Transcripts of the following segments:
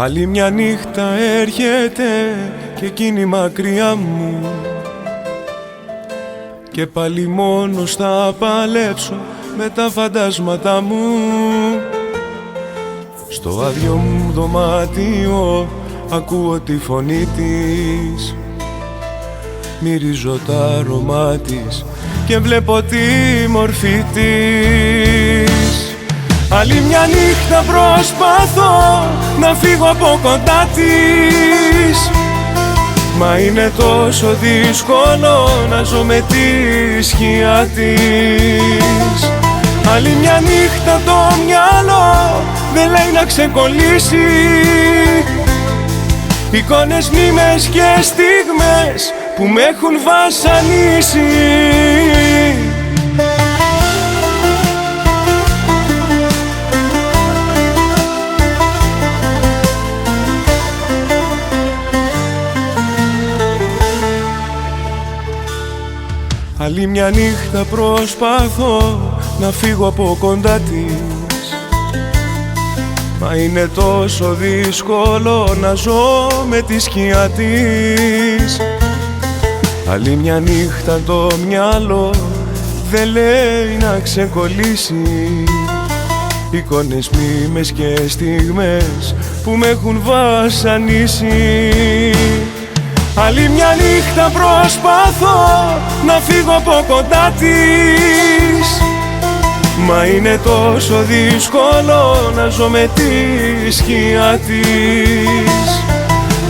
Άλλη μια νύχτα έρχεται και εκείνη μακριά μου, και πάλι μόνος θα παλέψω με τα φαντάσματα μου. Στο άδειο μου δωμάτιο ακούω τη φωνή της, μυρίζω τα αρώμα της και βλέπω τη μορφή της. Άλλη μια νύχτα προσπαθώ να φύγω από κοντά της, μα είναι τόσο δύσκολο να ζω με τη σκιά της. Άλλη μια νύχτα το μυαλό δεν λέει να ξεκολλήσει, εικόνες, μνήμες και στιγμές που με έχουν βασανίσει. Άλλη μια νύχτα προσπαθώ να φύγω από κοντά της, μα είναι τόσο δύσκολο να ζω με τη σκιά της. Άλλη μια νύχτα το μυαλό δεν λέει να ξεκολλήσει, εικόνες, μνήμες και στιγμές που με έχουν βασανίσει. Άλλη μια νύχτα προσπαθώ να φύγω από κοντά της, μα είναι τόσο δύσκολο να ζω με τη σκιά της.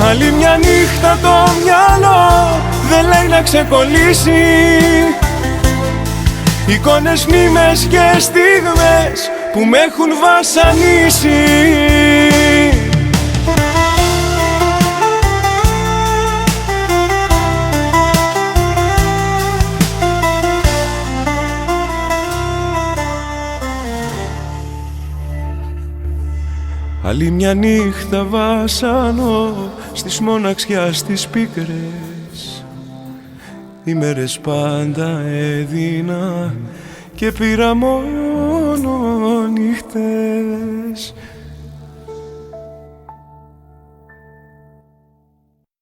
Άλλη μια νύχτα το μυαλό δεν λέει να ξεκολλήσει, εικόνες, μνήμες και στιγμές που με έχουν βασανίσει. Άλλη μια νύχτα βάσανο στις μοναξιάς τις πίκρες, οι μέρες πάντα έδινα και πήρα μόνο νύχτες.